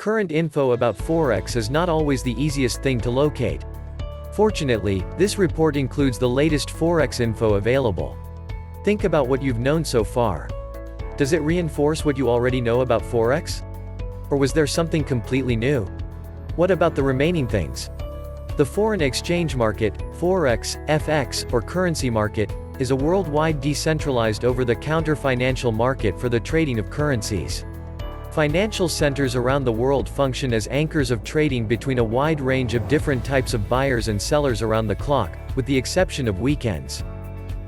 Current info about Forex is not always the easiest thing to locate. Fortunately, this report includes the latest Forex info available. Think about what you've known so far. Does it reinforce what you already know about Forex? Or was there something completely new? What about the remaining things? The foreign exchange market, Forex, FX, or currency market, is a worldwide decentralized over-the-counter financial market for the trading of currencies. Financial centers around the world function as anchors of trading between a wide range of different types of buyers and sellers around the clock, with the exception of weekends.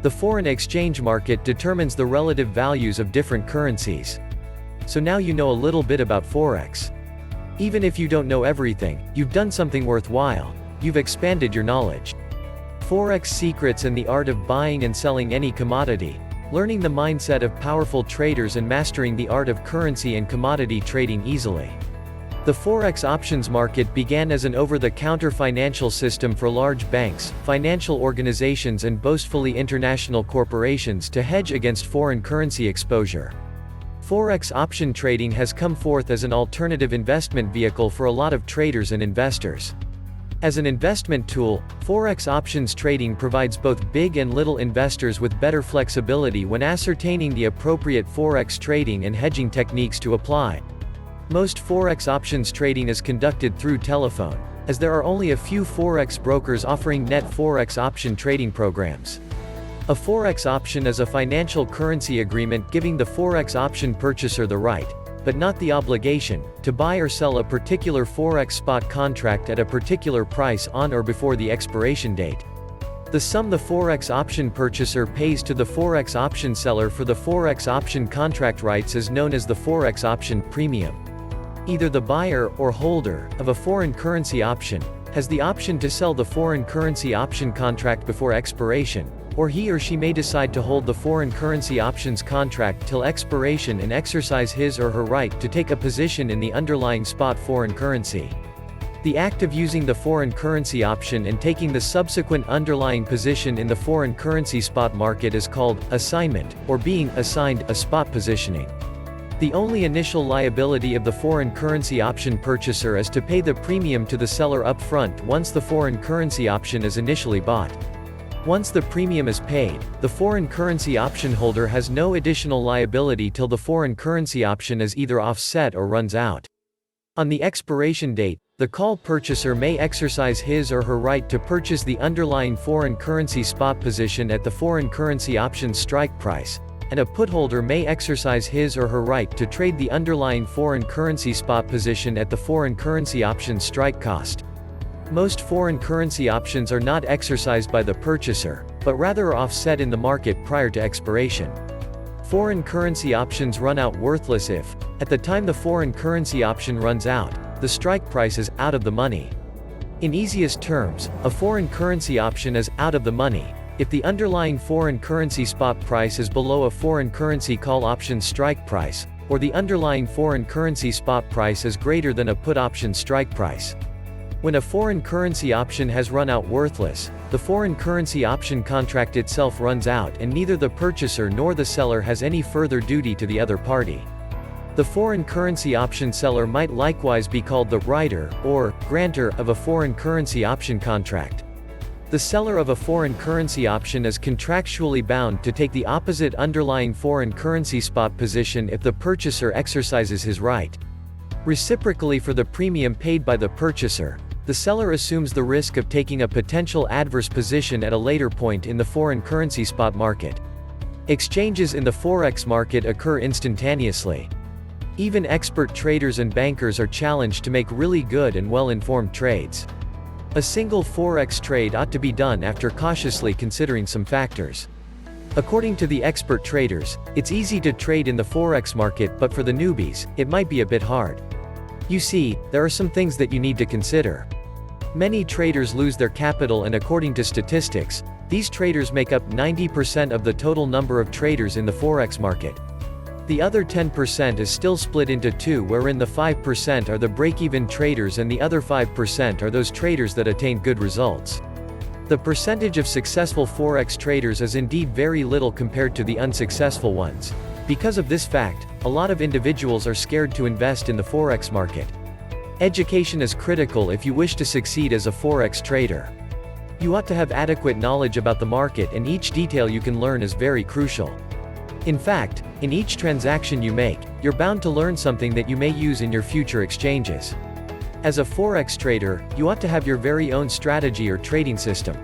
The foreign exchange market determines the relative values of different currencies. So now you know a little bit about Forex. Even if you don't know everything, you've done something worthwhile. You've expanded your knowledge. Forex secrets and the art of buying and selling any commodity. Learning the mindset of powerful traders and mastering the art of currency and commodity trading easily. The Forex options market began as an over-the-counter financial system for large banks, financial organizations and boastfully international corporations to hedge against foreign currency exposure. Forex option trading has come forth as an alternative investment vehicle for a lot of traders and investors. As an investment tool, Forex options trading provides both big and little investors with better flexibility when ascertaining the appropriate Forex trading and hedging techniques to apply. Most Forex options trading is conducted through telephone, as there are only a few Forex brokers offering net Forex option trading programs. A Forex option is a financial currency agreement giving the Forex option purchaser the right, but not the obligation, to buy or sell a particular Forex spot contract at a particular price on or before the expiration date. The sum the Forex option purchaser pays to the Forex option seller for the Forex option contract rights is known as the Forex option premium. Either the buyer or holder of a foreign currency option has the option to sell the foreign currency option contract before expiration, or he or she may decide to hold the foreign currency options contract till expiration and exercise his or her right to take a position in the underlying spot foreign currency. The act of using the foreign currency option and taking the subsequent underlying position in the foreign currency spot market is called assignment, or being assigned a spot positioning. The only initial liability of the foreign currency option purchaser is to pay the premium to the seller up front once the foreign currency option is initially bought. Once the premium is paid, the foreign currency option holder has no additional liability till the foreign currency option is either offset or runs out. On the expiration date, the call purchaser may exercise his or her right to purchase the underlying foreign currency spot position at the foreign currency option strike price, and a put holder may exercise his or her right to trade the underlying foreign currency spot position at the foreign currency option strike cost. Most foreign currency options are not exercised by the purchaser, but rather are offset in the market prior to expiration. Foreign currency options run out worthless if, at the time the foreign currency option runs out, the strike price is out of the money. In easiest terms, a foreign currency option is out of the money if the underlying foreign currency spot price is below a foreign currency call option strike price, or the underlying foreign currency spot price is greater than a put option strike price. When a foreign currency option has run out worthless, the foreign currency option contract itself runs out and neither the purchaser nor the seller has any further duty to the other party. The foreign currency option seller might likewise be called the writer, or grantor, of a foreign currency option contract. The seller of a foreign currency option is contractually bound to take the opposite underlying foreign currency spot position if the purchaser exercises his right. Reciprocally, for the premium paid by the purchaser, the seller assumes the risk of taking a potential adverse position at a later point in the foreign currency spot market. Exchanges in the Forex market occur instantaneously. Even expert traders and bankers are challenged to make really good and well-informed trades. A single Forex trade ought to be done after cautiously considering some factors. According to the expert traders, it's easy to trade in the Forex market, but for the newbies, it might be a bit hard. You see, there are some things that you need to consider. Many traders lose their capital, and according to statistics, these traders make up 90% of the total number of traders in the Forex market. The other 10% is still split into two, wherein the 5% are the break-even traders and the other 5% are those traders that attain good results. The percentage of successful Forex traders is indeed very little compared to the unsuccessful ones. Because of this fact, a lot of individuals are scared to invest in the Forex market. Education is critical if you wish to succeed as a Forex trader. You ought to have adequate knowledge about the market, and each detail you can learn is very crucial. In fact, in each transaction you make, you're bound to learn something that you may use in your future exchanges. As a Forex trader, you ought to have your very own strategy or trading system.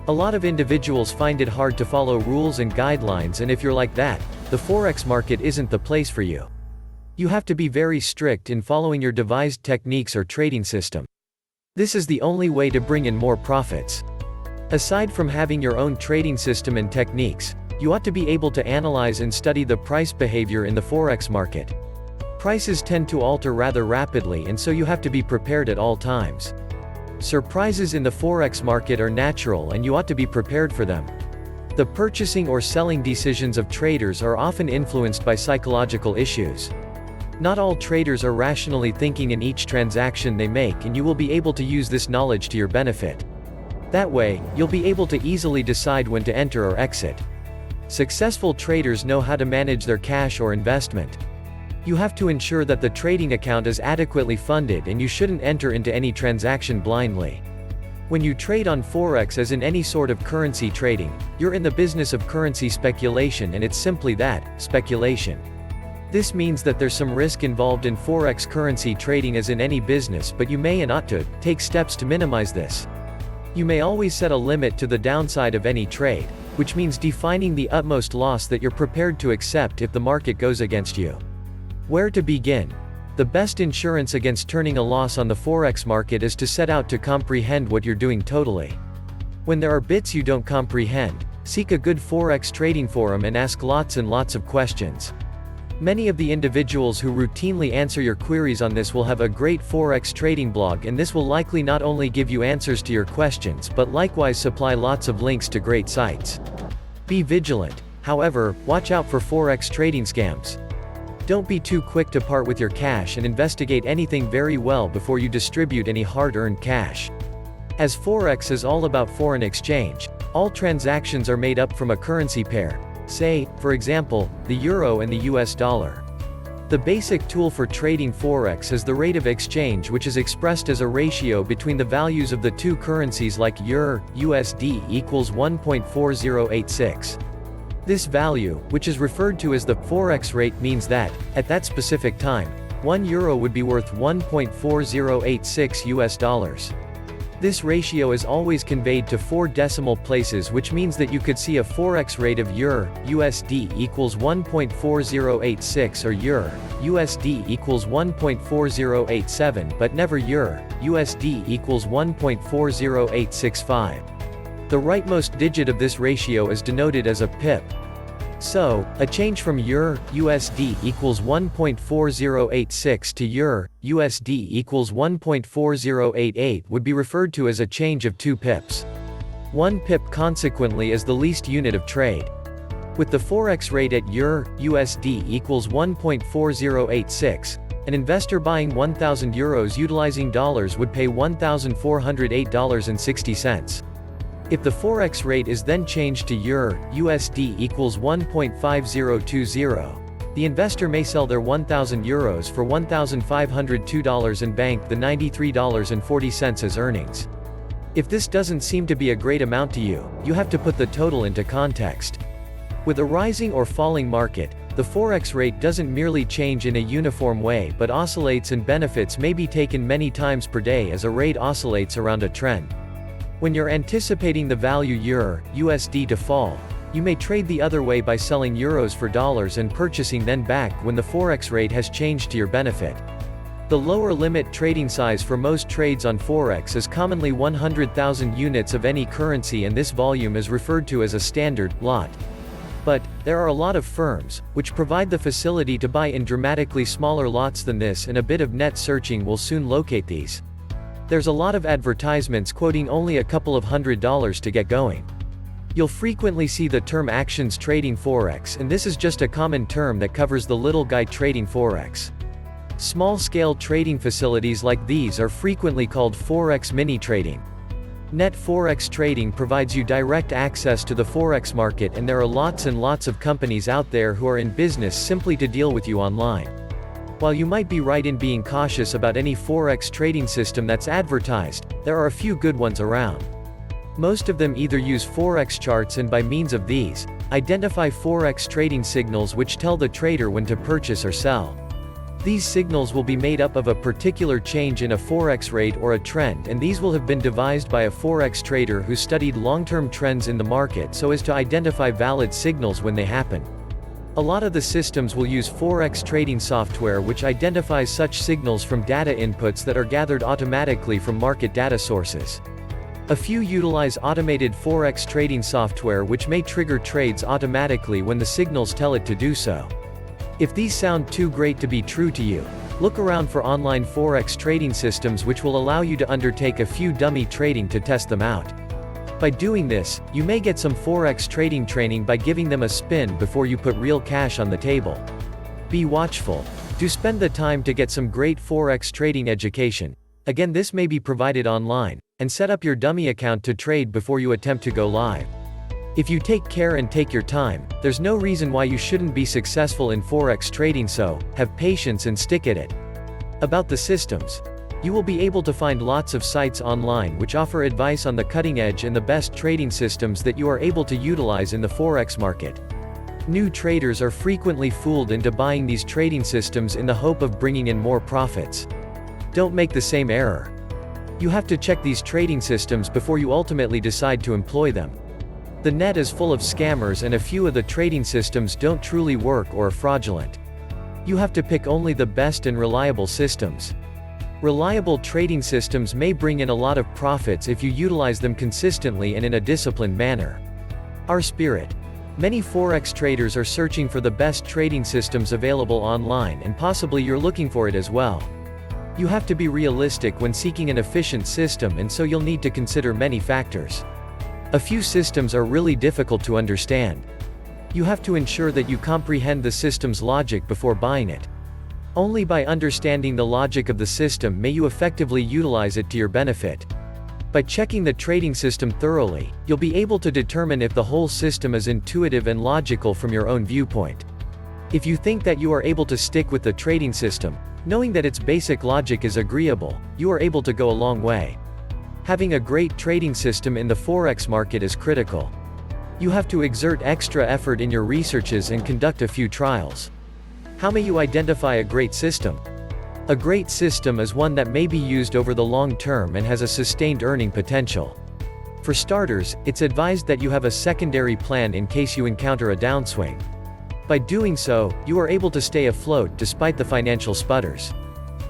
A lot of individuals find it hard to follow rules and guidelines, and if you're like that, the Forex market isn't the place for you. You have to be very strict in following your devised techniques or trading system. This is the only way to bring in more profits. Aside from having your own trading system and techniques, you ought to be able to analyze and study the price behavior in the Forex market. Prices tend to alter rather rapidly, and so you have to be prepared at all times. Surprises in the Forex market are natural, and you ought to be prepared for them. The purchasing or selling decisions of traders are often influenced by psychological issues. Not all traders are rationally thinking in each transaction they make, and you will be able to use this knowledge to your benefit. That way, you'll be able to easily decide when to enter or exit. Successful traders know how to manage their cash or investment. You have to ensure that the trading account is adequately funded, and you shouldn't enter into any transaction blindly. When you trade on Forex, as in any sort of currency trading, you're in the business of currency speculation, and it's simply that, speculation. This means that there's some risk involved in Forex currency trading as in any business, but you may and ought to take steps to minimize this. You may always set a limit to the downside of any trade, which means defining the utmost loss that you're prepared to accept if the market goes against you. Where to begin? The best insurance against turning a loss on the Forex market is to set out to comprehend what you're doing totally. When there are bits you don't comprehend, seek a good Forex trading forum and ask lots and lots of questions. Many of the individuals who routinely answer your queries on this will have a great Forex trading blog, and this will likely not only give you answers to your questions but likewise supply lots of links to great sites. Be vigilant, however, watch out for Forex trading scams. Don't be too quick to part with your cash, and investigate anything very well before you distribute any hard-earned cash. As Forex is all about foreign exchange, all transactions are made up from a currency pair, say, for example, the euro and the US dollar. The basic tool for trading Forex is the rate of exchange, which is expressed as a ratio between the values of the two currencies like EUR, USD equals 1.4086. This value, which is referred to as the Forex rate, means that, at that specific time, 1 euro would be worth 1.4086 US dollars. This ratio is always conveyed to 4 decimal places, which means that you could see a Forex rate of EUR, USD equals 1.4086 or EUR, USD equals 1.4087, but never EUR, USD equals 1.40865. The rightmost digit of this ratio is denoted as a pip. So, a change from EUR, USD equals 1.4086 to EUR, USD equals 1.4088 would be referred to as a change of 2 pips. 1 pip consequently is the least unit of trade. With the Forex rate at EUR, USD equals 1.4086, an investor buying 1,000 euros utilizing dollars would pay $1,408.60. If the Forex rate is then changed to EUR, USD equals 1.5020, the investor may sell their 1,000 euros for $1,502 and bank the $93.40 as earnings. If this doesn't seem to be a great amount to you, you have to put the total into context. With a rising or falling market, the Forex rate doesn't merely change in a uniform way but oscillates, and benefits may be taken many times per day as a rate oscillates around a trend. When you're anticipating the value EUR, USD to fall, you may trade the other way by selling euros for dollars and purchasing then back when the Forex rate has changed to your benefit. The lower limit trading size for most trades on Forex is commonly 100,000 units of any currency, and this volume is referred to as a standard lot. But, there are a lot of firms, which provide the facility to buy in dramatically smaller lots than this, and a bit of net searching will soon locate these. There's a lot of advertisements quoting only a couple of $100 to get going. You'll frequently see the term actions trading Forex, and this is just a common term that covers the little guy trading Forex. Small-scale trading facilities like these are frequently called Forex mini trading. Net Forex trading provides you direct access to the Forex market, and there are lots and lots of companies out there who are in business simply to deal with you online. While you might be right in being cautious about any Forex trading system that's advertised, there are a few good ones around. Most of them either use Forex charts and by means of these, identify Forex trading signals which tell the trader when to purchase or sell. These signals will be made up of a particular change in a Forex rate or a trend, and these will have been devised by a Forex trader who studied long-term trends in the market so as to identify valid signals when they happen. A lot of the systems will use Forex trading software which identifies such signals from data inputs that are gathered automatically from market data sources. A few utilize automated Forex trading software which may trigger trades automatically when the signals tell it to do so. If these sound too great to be true to you, look around for online Forex trading systems which will allow you to undertake a few dummy trading to test them out. By doing this, you may get some Forex trading training by giving them a spin before you put real cash on the table. Be watchful. Do spend the time to get some great Forex trading education. Again, this may be provided online, and set up your dummy account to trade before you attempt to go live. If you take care and take your time, there's no reason why you shouldn't be successful in Forex trading, so have patience and stick at it. About the systems. You will be able to find lots of sites online which offer advice on the cutting edge and the best trading systems that you are able to utilize in the Forex market. New traders are frequently fooled into buying these trading systems in the hope of bringing in more profits. Don't make the same error. You have to check these trading systems before you ultimately decide to employ them. The net is full of scammers and a few of the trading systems don't truly work or are fraudulent. You have to pick only the best and reliable systems. Reliable trading systems may bring in a lot of profits if you utilize them consistently and in a disciplined manner. Our spirit. Many Forex traders are searching for the best trading systems available online, and possibly you're looking for it as well. You have to be realistic when seeking an efficient system, and so you'll need to consider many factors. A few systems are really difficult to understand. You have to ensure that you comprehend the system's logic before buying it. Only by understanding the logic of the system may you effectively utilize it to your benefit. By checking the trading system thoroughly, you'll be able to determine if the whole system is intuitive and logical from your own viewpoint. If you think that you are able to stick with the trading system, knowing that its basic logic is agreeable, you are able to go a long way. Having a great trading system in the Forex market is critical. You have to exert extra effort in your researches and conduct a few trials. How may you identify a great system? A great system is one that may be used over the long term and has a sustained earning potential. For starters, it's advised that you have a secondary plan in case you encounter a downswing. By doing so, you are able to stay afloat despite the financial sputters.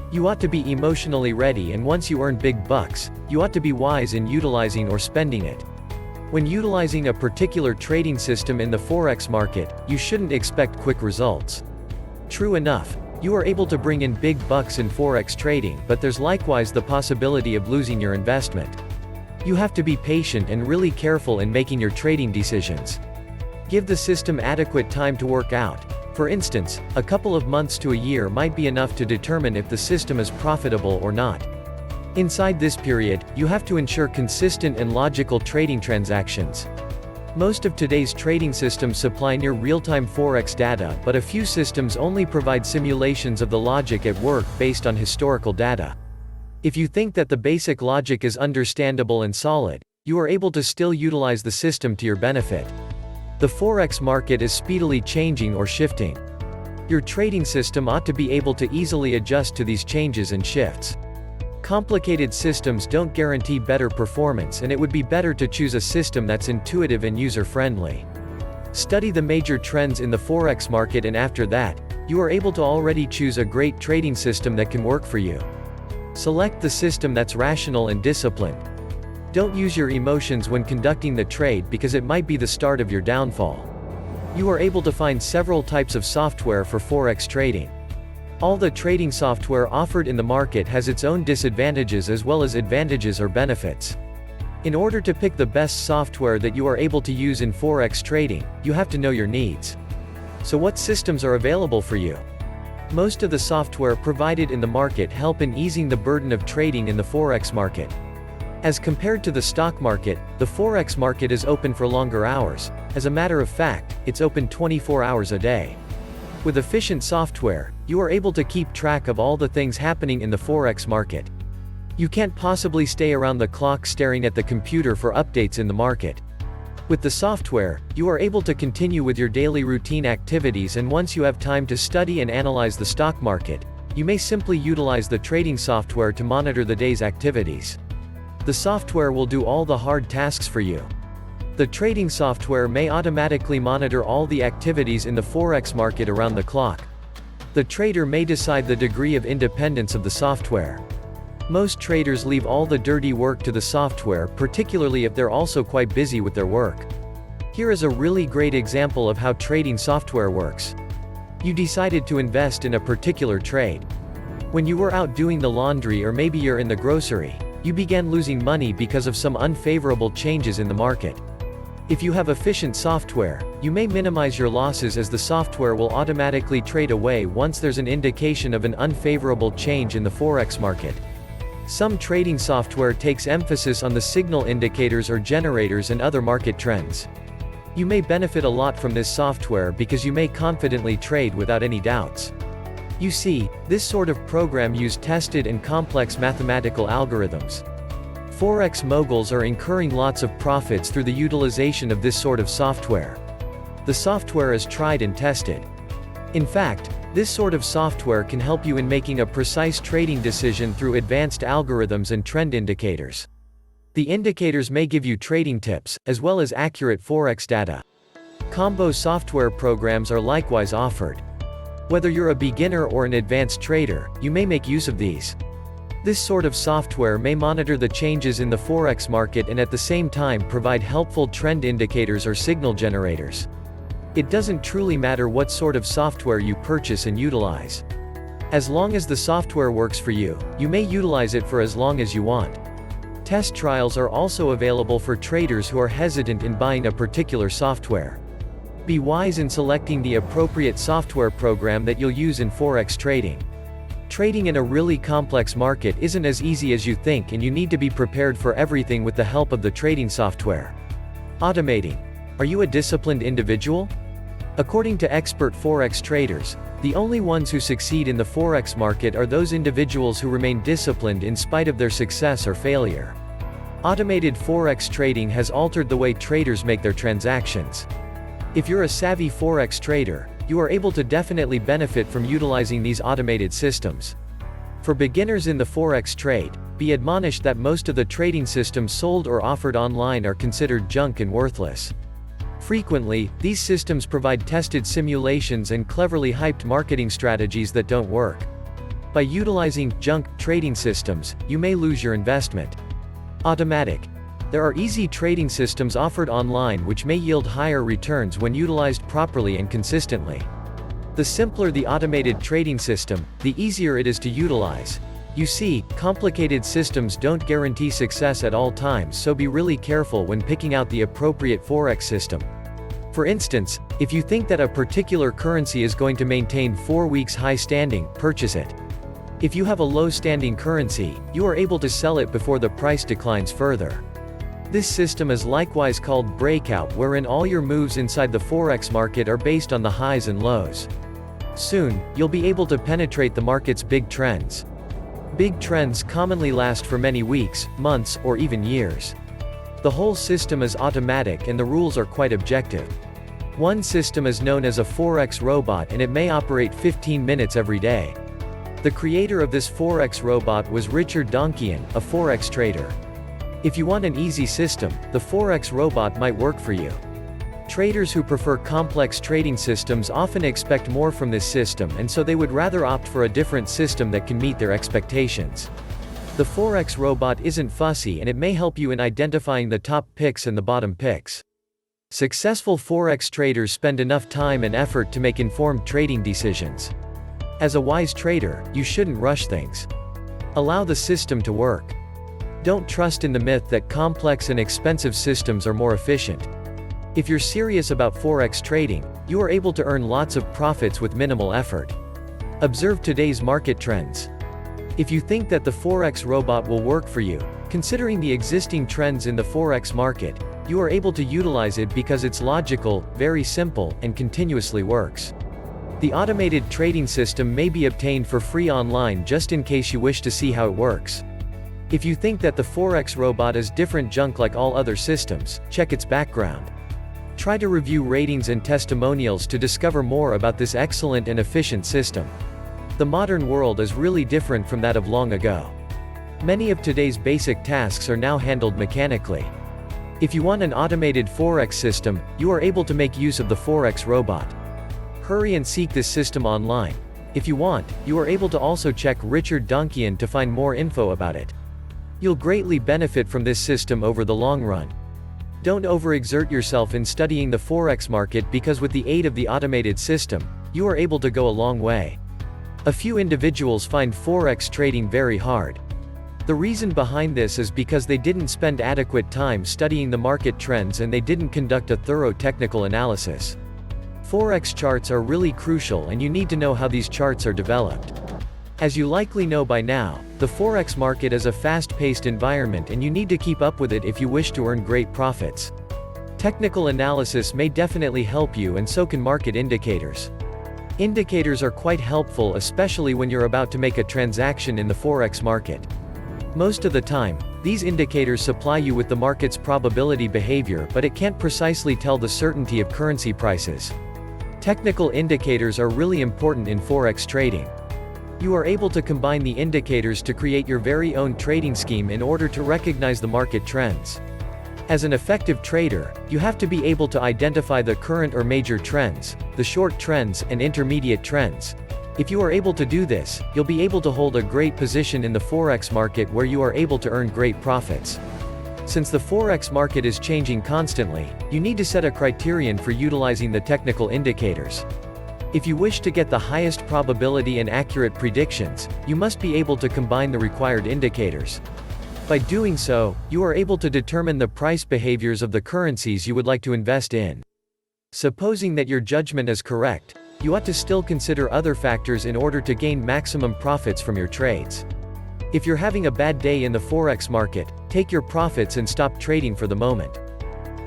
You ought to be emotionally ready, and once you earn big bucks, you ought to be wise in utilizing or spending it. When utilizing a particular trading system in the Forex market, you shouldn't expect quick results. True enough, you are able to bring in big bucks in Forex trading, but there's likewise the possibility of losing your investment. You have to be patient and really careful in making your trading decisions. Give the system adequate time to work out. For instance, a couple of months to a year might be enough to determine if the system is profitable or not. Inside this period, you have to ensure consistent and logical trading transactions. Most of today's trading systems supply near real-time Forex data, but a few systems only provide simulations of the logic at work based on historical data. If you think that the basic logic is understandable and solid, you are able to still utilize the system to your benefit. The Forex market is speedily changing or shifting. Your trading system ought to be able to easily adjust to these changes and shifts. Complicated systems don't guarantee better performance, and it would be better to choose a system that's intuitive and user-friendly. Study the major trends in the Forex market, and after that, you are able to already choose a great trading system that can work for you. Select the system that's rational and disciplined. Don't use your emotions when conducting the trade, because it might be the start of your downfall. You are able to find several types of software for Forex trading. All the trading software offered in the market has its own disadvantages as well as advantages or benefits. In order to pick the best software that you are able to use in Forex trading, you have to know your needs. So what systems are available for you? Most of the software provided in the market help in easing the burden of trading in the Forex market. As compared to the stock market, the Forex market is open for longer hours. As a matter of fact, it's open 24 hours a day. With efficient software, you are able to keep track of all the things happening in the Forex market. You can't possibly stay around the clock staring at the computer for updates in the market. With the software, you are able to continue with your daily routine activities, and once you have time to study and analyze the stock market, you may simply utilize the trading software to monitor the day's activities. The software will do all the hard tasks for you. The trading software may automatically monitor all the activities in the Forex market around the clock. The trader may decide the degree of independence of the software. Most traders leave all the dirty work to the software, particularly if they're also quite busy with their work. Here is a really great example of how trading software works. You decided to invest in a particular trade. When you were out doing the laundry, or maybe you're in the grocery, you began losing money because of some unfavorable changes in the market. If you have efficient software, you may minimize your losses, as the software will automatically trade away once there's an indication of an unfavorable change in the Forex market. Some trading software takes emphasis on the signal indicators or generators and other market trends. You may benefit a lot from this software because you may confidently trade without any doubts. You see, this sort of program uses tested and complex mathematical algorithms. Forex moguls are incurring lots of profits through the utilization of this sort of software. The software is tried and tested. In fact, this sort of software can help you in making a precise trading decision through advanced algorithms and trend indicators. The indicators may give you trading tips, as well as accurate Forex data. Combo software programs are likewise offered. Whether you're a beginner or an advanced trader, you may make use of these. This sort of software may monitor the changes in the Forex market and at the same time provide helpful trend indicators or signal generators. It doesn't truly matter what sort of software you purchase and utilize. As long as the software works for you, you may utilize it for as long as you want. Test trials are also available for traders who are hesitant in buying a particular software. Be wise in selecting the appropriate software program that you'll use in Forex trading. Trading in a really complex market isn't as easy as you think, and you need to be prepared for everything with the help of the trading software. Automating. Are you a disciplined individual? According to expert Forex traders, the only ones who succeed in the Forex market are those individuals who remain disciplined in spite of their success or failure. Automated Forex trading has altered the way traders make their transactions. If you're a savvy Forex trader, you are able to definitely benefit from utilizing these automated systems. For beginners in the Forex trade, be admonished that most of the trading systems sold or offered online are considered junk and worthless. Frequently, these systems provide tested simulations and cleverly hyped marketing strategies that don't work. By utilizing junk trading systems, you may lose your investment. Automatic. There are easy trading systems offered online which may yield higher returns when utilized properly and consistently. The simpler the automated trading system, the easier it is to utilize. You see, complicated systems don't guarantee success at all times, so be really careful when picking out the appropriate Forex system. For instance, if you think that a particular currency is going to maintain 4 weeks high standing, purchase it. If you have a low standing currency, you are able to sell it before the price declines further. This system is likewise called breakout, wherein all your moves inside the Forex market are based on the highs and lows. Soon, you'll be able to penetrate the market's big trends. Big trends commonly last for many weeks, months, or even years. The whole system is automatic and the rules are quite objective. One system is known as a Forex robot, and it may operate 15 minutes every day. The creator of this Forex robot was Richard Donkian, a Forex trader. If you want an easy system, the Forex robot might work for you. Traders who prefer complex trading systems often expect more from this system, and so they would rather opt for a different system that can meet their expectations. The Forex robot isn't fussy, and it may help you in identifying the top picks and the bottom picks. Successful Forex traders spend enough time and effort to make informed trading decisions. As a wise trader, you shouldn't rush things. Allow the system to work. Don't trust in the myth that complex and expensive systems are more efficient. If you're serious about Forex trading, you are able to earn lots of profits with minimal effort. Observe today's market trends. If you think that the Forex robot will work for you, considering the existing trends in the Forex market, you are able to utilize it because it's logical, very simple, and continuously works. The automated trading system may be obtained for free online just in case you wish to see how it works. If you think that the Forex robot is different junk like all other systems, check its background. Try to review ratings and testimonials to discover more about this excellent and efficient system. The modern world is really different from that of long ago. Many of today's basic tasks are now handled mechanically. If you want an automated Forex system, you are able to make use of the Forex robot. Hurry and seek this system online. If you want, you are able to also check Richard Donkian to find more info about it. You'll greatly benefit from this system over the long run. Don't overexert yourself in studying the Forex market because with the aid of the automated system, you are able to go a long way. A few individuals find Forex trading very hard. The reason behind this is because they didn't spend adequate time studying the market trends and they didn't conduct a thorough technical analysis. Forex charts are really crucial and you need to know how these charts are developed. As you likely know by now, the Forex market is a fast-paced environment and you need to keep up with it if you wish to earn great profits. Technical analysis may definitely help you and so can market indicators. Indicators are quite helpful especially when you're about to make a transaction in the Forex market. Most of the time, these indicators supply you with the market's probability behavior but it can't precisely tell the certainty of currency prices. Technical indicators are really important in Forex trading. You are able to combine the indicators to create your very own trading scheme in order to recognize the market trends. As an effective trader, you have to be able to identify the current or major trends, the short trends, and intermediate trends. If you are able to do this, you'll be able to hold a great position in the Forex market where you are able to earn great profits. Since the Forex market is changing constantly, you need to set a criterion for utilizing the technical indicators. If you wish to get the highest probability and accurate predictions, you must be able to combine the required indicators. By doing so, you are able to determine the price behaviors of the currencies you would like to invest in. Supposing that your judgment is correct, you ought to still consider other factors in order to gain maximum profits from your trades. If you're having a bad day in the Forex market, take your profits and stop trading for the moment.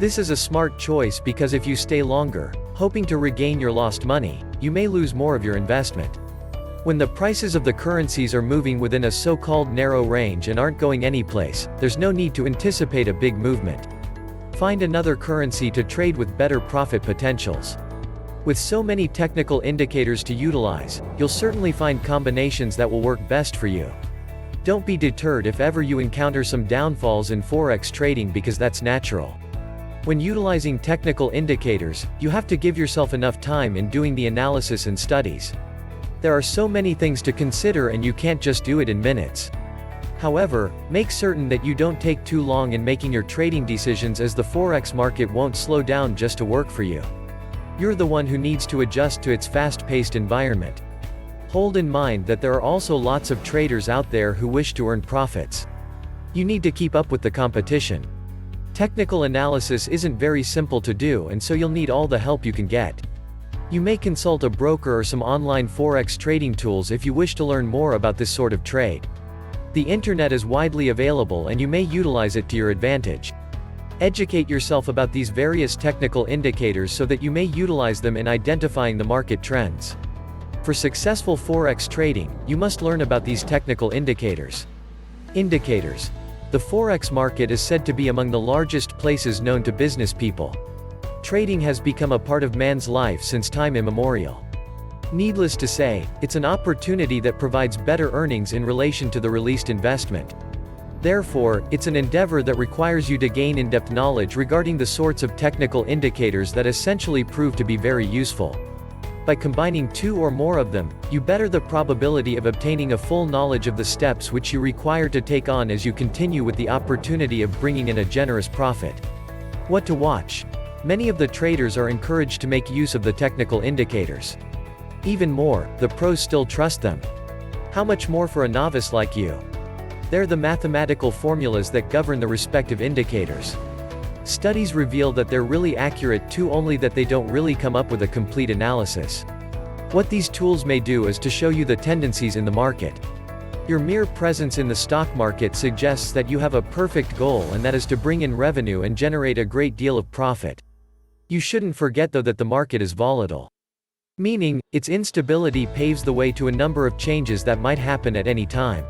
This is a smart choice because if you stay longer, hoping to regain your lost money, you may lose more of your investment. When the prices of the currencies are moving within a so-called narrow range and aren't going anyplace, there's no need to anticipate a big movement. Find another currency to trade with better profit potentials. With so many technical indicators to utilize, you'll certainly find combinations that will work best for you. Don't be deterred if ever you encounter some downfalls in Forex trading because that's natural. When utilizing technical indicators, you have to give yourself enough time in doing the analysis and studies. There are so many things to consider and you can't just do it in minutes. However, make certain that you don't take too long in making your trading decisions as the Forex market won't slow down just to work for you. You're the one who needs to adjust to its fast-paced environment. Hold in mind that there are also lots of traders out there who wish to earn profits. You need to keep up with the competition. Technical analysis isn't very simple to do and so you'll need all the help you can get. You may consult a broker or some online Forex trading tools if you wish to learn more about this sort of trade. The internet is widely available and you may utilize it to your advantage. Educate yourself about these various technical indicators so that you may utilize them in identifying the market trends. For successful Forex trading, you must learn about these technical indicators. Indicators. The Forex market is said to be among the largest places known to business people. Trading has become a part of man's life since time immemorial. Needless to say, it's an opportunity that provides better earnings in relation to the released investment. Therefore, it's an endeavor that requires you to gain in-depth knowledge regarding the sorts of technical indicators that essentially prove to be very useful. By combining two or more of them, you better the probability of obtaining a full knowledge of the steps which you require to take on as you continue with the opportunity of bringing in a generous profit. What to watch? Many of the traders are encouraged to make use of the technical indicators. Even more, the pros still trust them. How much more for a novice like you? They're the mathematical formulas that govern the respective indicators. Studies reveal that they're really accurate too, only that they don't really come up with a complete analysis. What these tools may do is to show you the tendencies in the market. Your mere presence in the stock market suggests that you have a perfect goal, and that is to bring in revenue and generate a great deal of profit. You shouldn't forget though that the market is volatile. Meaning, its instability paves the way to a number of changes that might happen at any time.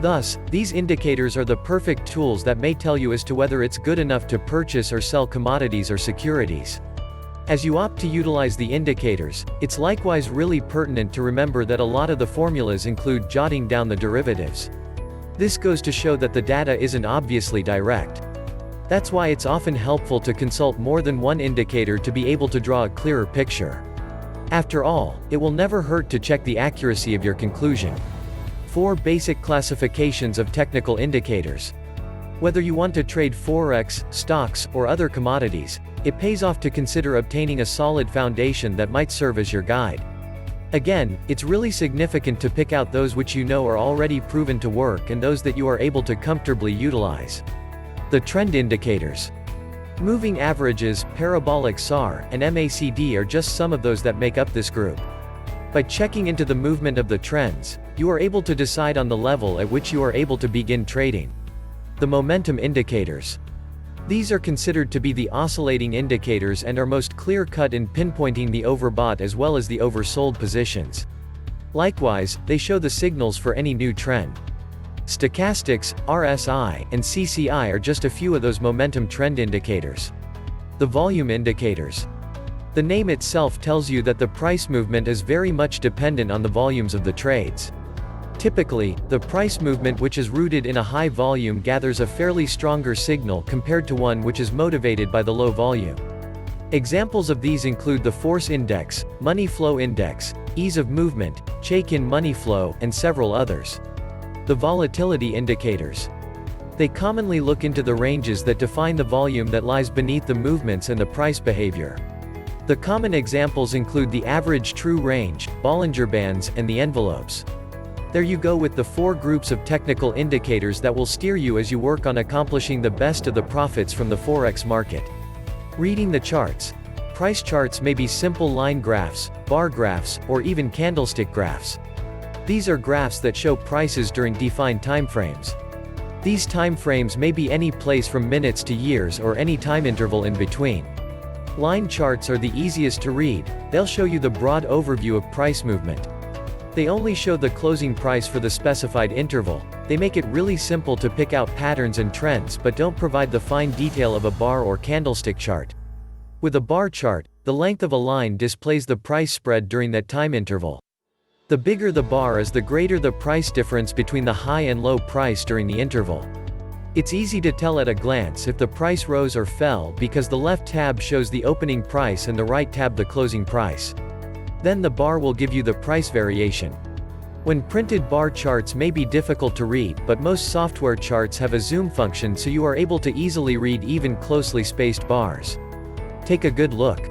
Thus, these indicators are the perfect tools that may tell you as to whether it's good enough to purchase or sell commodities or securities. As you opt to utilize the indicators, it's likewise really pertinent to remember that a lot of the formulas include jotting down the derivatives. This goes to show that the data isn't obviously direct. That's why it's often helpful to consult more than one indicator to be able to draw a clearer picture. After all, it will never hurt to check the accuracy of your conclusion. 4 basic classifications of technical indicators. Whether you want to trade Forex, stocks, or other commodities, it pays off to consider obtaining a solid foundation that might serve as your guide. Again, it's really significant to pick out those which you know are already proven to work and those that you are able to comfortably utilize. The trend indicators. Moving averages, parabolic SAR, and MACD are just some of those that make up this group. By checking into the movement of the trends, you are able to decide on the level at which you are able to begin trading. The momentum indicators. These are considered to be the oscillating indicators and are most clear-cut in pinpointing the overbought as well as the oversold positions. Likewise, they show the signals for any new trend. Stochastics, RSI, and CCI are just a few of those momentum trend indicators. The volume indicators. The name itself tells you that the price movement is very much dependent on the volumes of the trades. Typically, the price movement which is rooted in a high volume gathers a fairly stronger signal compared to one which is motivated by the low volume. Examples of these include the force index, money flow index, ease of movement, check-in money flow, and several others. The volatility indicators. They commonly look into the ranges that define the volume that lies beneath the movements and the price behavior. The common examples include the average true range, Bollinger Bands, and the envelopes. There you go with the 4 groups of technical indicators that will steer you as you work on accomplishing the best of the profits from the Forex market. Reading the charts. Price charts may be simple line graphs, bar graphs, or even candlestick graphs. These are graphs that show prices during defined timeframes. These timeframes may be any place from minutes to years or any time interval in between. Line charts are the easiest to read. They'll show you the broad overview of price movement. They only show the closing price for the specified interval. They make it really simple to pick out patterns and trends but don't provide the fine detail of a bar or candlestick chart. With a bar chart, the length of a line displays the price spread during that time interval. The bigger the bar is, the greater the price difference between the high and low price during the interval. It's easy to tell at a glance if the price rose or fell because the left tab shows the opening price and the right tab the closing price. Then the bar will give you the price variation. When printed bar charts may be difficult to read, but most software charts have a zoom function so you are able to easily read even closely spaced bars. Take a good look.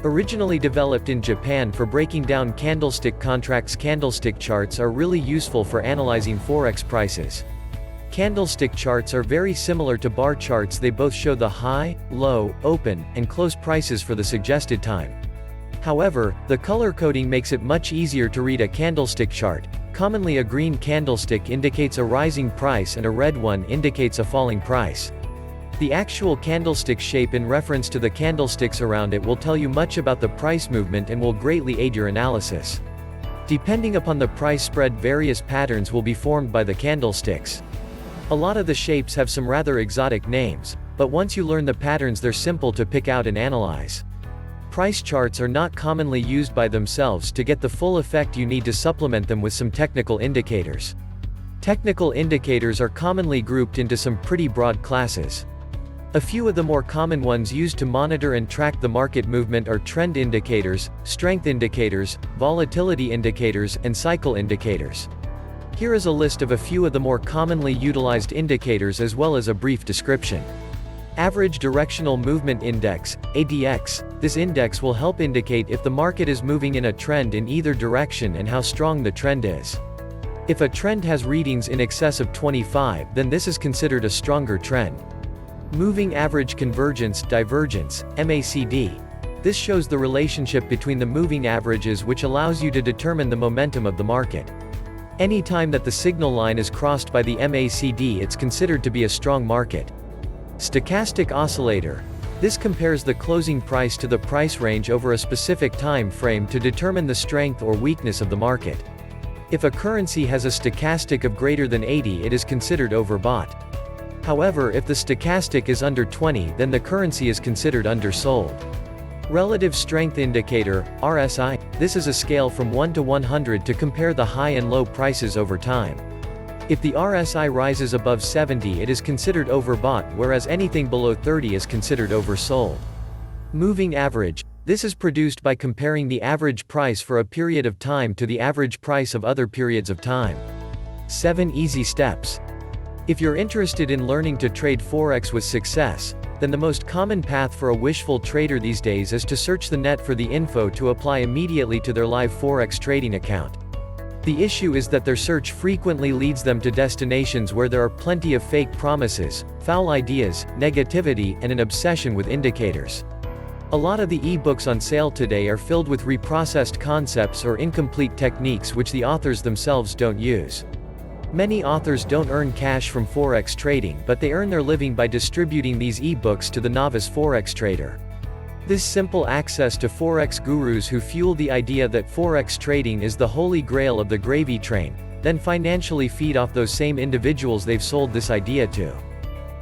Originally developed in Japan for breaking down candlestick contracts, candlestick charts are really useful for analyzing Forex prices. Candlestick charts are very similar to bar charts. They both show the high, low, open, and close prices for the suggested time. However, the color coding makes it much easier to read a candlestick chart. Commonly a green candlestick indicates a rising price and a red one indicates a falling price. The actual candlestick shape in reference to the candlesticks around it will tell you much about the price movement and will greatly aid your analysis. Depending upon the price spread, various patterns will be formed by the candlesticks. A lot of the shapes have some rather exotic names, but once you learn the patterns they're simple to pick out and analyze. Price charts are not commonly used by themselves. To get the full effect you need to supplement them with some technical indicators. Technical indicators are commonly grouped into some pretty broad classes. A few of the more common ones used to monitor and track the market movement are trend indicators, strength indicators, volatility indicators, and cycle indicators. Here is a list of a few of the more commonly utilized indicators as well as a brief description. Average Directional Movement Index, ADX. This index will help indicate if the market is moving in a trend in either direction and how strong the trend is. If a trend has readings in excess of 25, then this is considered a stronger trend. Moving Average Convergence, Divergence, MACD. This shows the relationship between the moving averages, which allows you to determine the momentum of the market. Any time that the signal line is crossed by the MACD, it's considered to be a strong market. Stochastic Oscillator. This compares the closing price to the price range over a specific time frame to determine the strength or weakness of the market. If a currency has a stochastic of greater than 80, it is considered overbought. However, if the stochastic is under 20, then the currency is considered undersold. Relative Strength Indicator, RSI, this is a scale from 1 to 100 to compare the high and low prices over time. If the RSI rises above 70, it is considered overbought, whereas anything below 30 is considered oversold. Moving Average, this is produced by comparing the average price for a period of time to the average price of other periods of time. 7 Easy Steps. If you're interested in learning to trade Forex with success, then the most common path for a wishful trader these days is to search the net for the info to apply immediately to their live Forex trading account. The issue is that their search frequently leads them to destinations where there are plenty of fake promises, foul ideas, negativity, and an obsession with indicators. A lot of the ebooks on sale today are filled with reprocessed concepts or incomplete techniques which the authors themselves don't use. Many authors don't earn cash from Forex trading, but they earn their living by distributing these ebooks to the novice Forex trader. This simple access to Forex gurus who fuel the idea that Forex trading is the holy grail of the gravy train, then financially feed off those same individuals they've sold this idea to.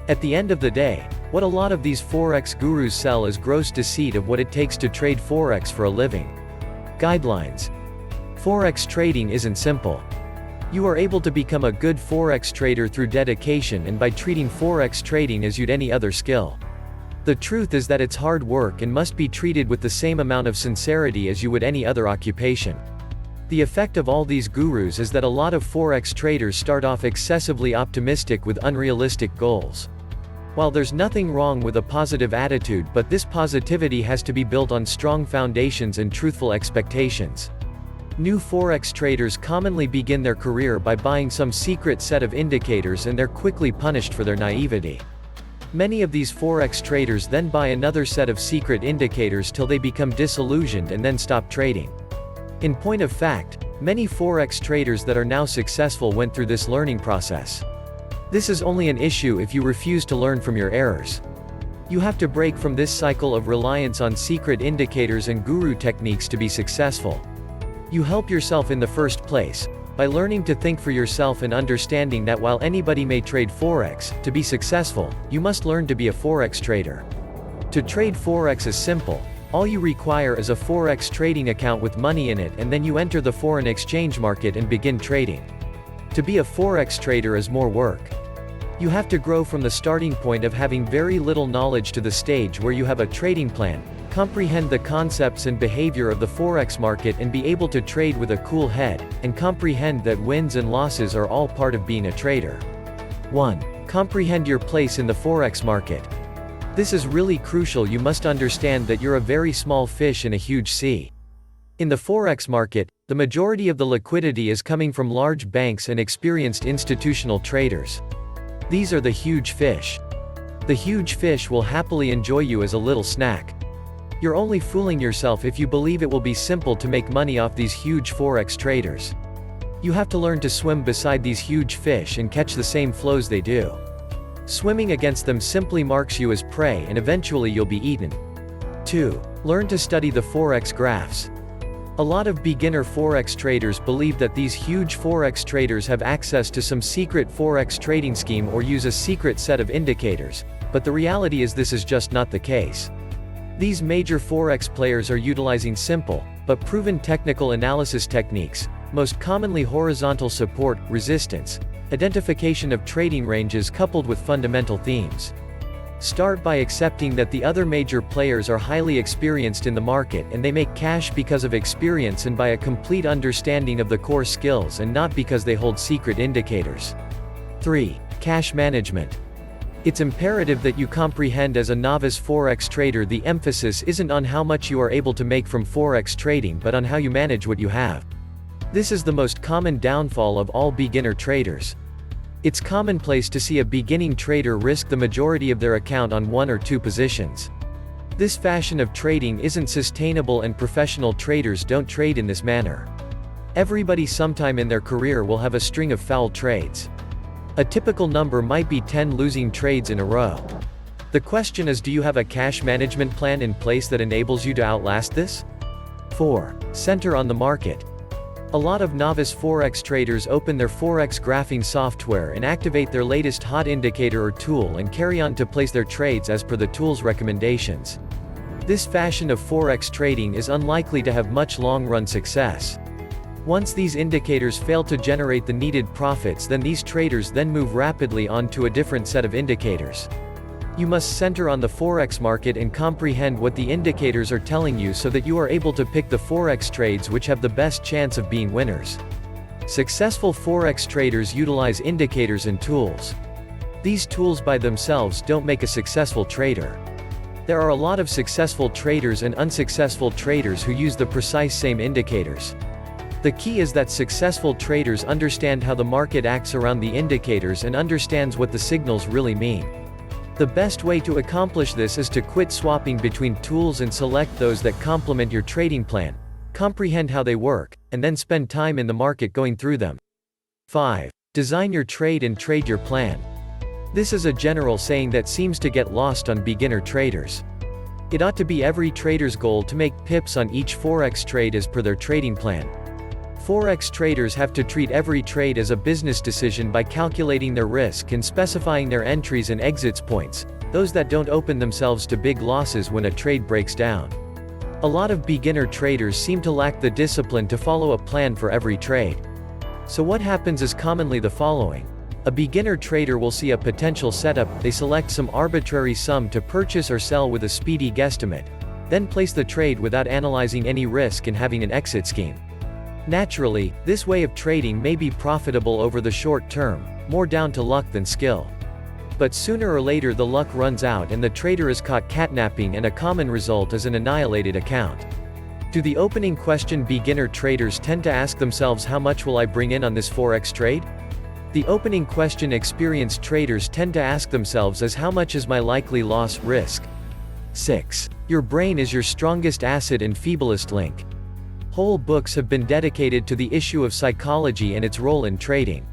At the end of the day, what a lot of these Forex gurus sell is gross deceit of what it takes to trade Forex for a living. Guidelines. Forex trading isn't simple. You are able to become a good Forex trader through dedication and by treating Forex trading as you'd any other skill. The truth is that it's hard work and must be treated with the same amount of sincerity as you would any other occupation. The effect of all these gurus is that a lot of Forex traders start off excessively optimistic with unrealistic goals. While there's nothing wrong with a positive attitude, but this positivity has to be built on strong foundations and truthful expectations. New Forex traders commonly begin their career by buying some secret set of indicators and they're quickly punished for their naivety. Many of these Forex traders then buy another set of secret indicators till they become disillusioned and then stop trading. In point of fact, many Forex traders that are now successful went through this learning process. This is only an issue if you refuse to learn from your errors. You have to break from this cycle of reliance on secret indicators and guru techniques to be successful. You help yourself in the first place, by learning to think for yourself and understanding that while anybody may trade Forex, to be successful, you must learn to be a Forex trader. To trade Forex is simple. All you require is a Forex trading account with money in it, and then you enter the foreign exchange market and begin trading. To be a Forex trader is more work. You have to grow from the starting point of having very little knowledge to the stage where you have a trading plan, comprehend the concepts and behavior of the Forex market and be able to trade with a cool head, and comprehend that wins and losses are all part of being a trader. 1. Comprehend your place in the Forex market. This is really crucial. You must understand that you're a very small fish in a huge sea. In the Forex market, the majority of the liquidity is coming from large banks and experienced institutional traders. These are the huge fish. The huge fish will happily enjoy you as a little snack. You're only fooling yourself if you believe it will be simple to make money off these huge Forex traders. You have to learn to swim beside these huge fish and catch the same flows they do. Swimming against them simply marks you as prey and eventually you'll be eaten. 2. Learn to study the Forex graphs. A lot of beginner Forex traders believe that these huge Forex traders have access to some secret Forex trading scheme or use a secret set of indicators, but the reality is this is just not the case. These major Forex players are utilizing simple, but proven technical analysis techniques, most commonly horizontal support, resistance, identification of trading ranges coupled with fundamental themes. Start by accepting that the other major players are highly experienced in the market and they make cash because of experience and by a complete understanding of the core skills and not because they hold secret indicators. 3. Cash management. It's imperative that you comprehend as a novice Forex trader the emphasis isn't on how much you are able to make from Forex trading but on how you manage what you have. This is the most common downfall of all beginner traders. It's commonplace to see a beginning trader risk the majority of their account on one or two positions. This fashion of trading isn't sustainable and professional traders don't trade in this manner. Everybody sometime in their career will have a string of foul trades. A typical number might be 10 losing trades in a row. The question is, do you have a cash management plan in place that enables you to outlast this? 4. Center on the market. A lot of novice Forex traders open their Forex graphing software and activate their latest hot indicator or tool and carry on to place their trades as per the tool's recommendations. This fashion of Forex trading is unlikely to have much long-run success. Once these indicators fail to generate the needed profits, then these traders then move rapidly on to a different set of indicators. You must center on the Forex market and comprehend what the indicators are telling you so that you are able to pick the Forex trades which have the best chance of being winners. Successful Forex traders utilize indicators and tools. These tools by themselves don't make a successful trader. There are a lot of successful traders and unsuccessful traders who use the precise same indicators. The key is that successful traders understand how the market acts around the indicators and understands what the signals really mean. The best way to accomplish this is to quit swapping between tools and select those that complement your trading plan, comprehend how they work, and then spend time in the market going through them. 5. Design your trade and trade your plan. This is a general saying that seems to get lost on beginner traders. It ought to be every trader's goal to make pips on each Forex trade as per their trading plan. Forex traders have to treat every trade as a business decision by calculating their risk and specifying their entries and exits points, those that don't open themselves to big losses when a trade breaks down. A lot of beginner traders seem to lack the discipline to follow a plan for every trade. So what happens is commonly the following. A beginner trader will see a potential setup, they select some arbitrary sum to purchase or sell with a speedy guesstimate, then place the trade without analyzing any risk and having an exit scheme. Naturally, this way of trading may be profitable over the short term, more down to luck than skill. But sooner or later the luck runs out and the trader is caught catnapping, and a common result is an annihilated account. To the opening question, beginner traders tend to ask themselves, how much will I bring in on this Forex trade? The opening question experienced traders tend to ask themselves is, how much is my likely loss risk? 6. Your brain is your strongest asset and feeblest link. Whole books have been dedicated to the issue of psychology and its role in trading.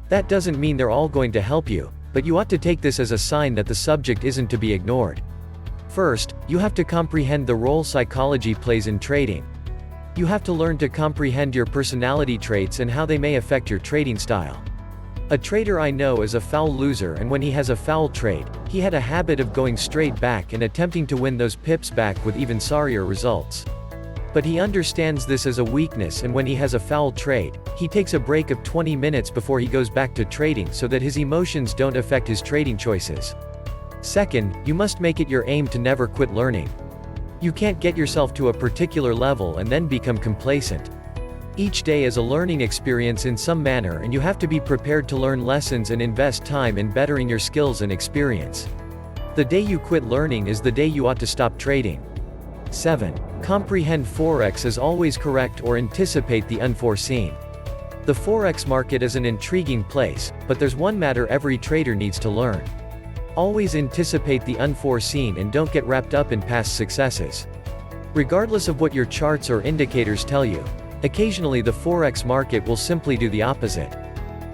That doesn't mean they're all going to help you, but you ought to take this as a sign that the subject isn't to be ignored. First, you have to comprehend the role psychology plays in trading. You have to learn to comprehend your personality traits and how they may affect your trading style. A trader I know is a foul loser, and when he has a foul trade, he had a habit of going straight back and attempting to win those pips back with even sorrier results. But he understands this as a weakness, and when he has a foul trade, he takes a break of 20 minutes before he goes back to trading so that his emotions don't affect his trading choices. Second, you must make it your aim to never quit learning. You can't get yourself to a particular level and then become complacent. Each day is a learning experience in some manner, and you have to be prepared to learn lessons and invest time in bettering your skills and experience. The day you quit learning is the day you ought to stop trading. 7. Comprehend Forex as always correct or anticipate the unforeseen. The Forex market is an intriguing place, but there's one matter every trader needs to learn. Always anticipate the unforeseen and don't get wrapped up in past successes. Regardless of what your charts or indicators tell you, occasionally the Forex market will simply do the opposite.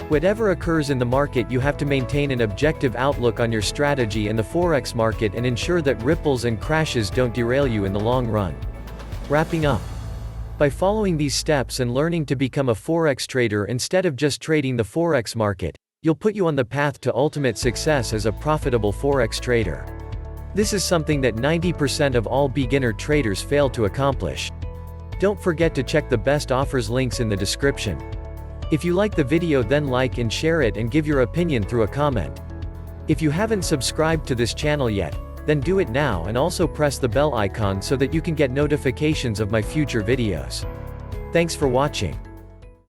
Whatever occurs in the market, you have to maintain an objective outlook on your strategy in the Forex market and ensure that ripples and crashes don't derail you in the long run. Wrapping up. By following these steps and learning to become a Forex trader instead of just trading the Forex market, you'll put you on the path to ultimate success as a profitable Forex trader. This is something that 90% of all beginner traders fail to accomplish. Don't forget to check the best offers links in the description. If you like the video, then like and share it and give your opinion through a comment. If you haven't subscribed to this channel yet, then do it now, and also press the bell icon so that you can get notifications of my future videos. Thanks for watching.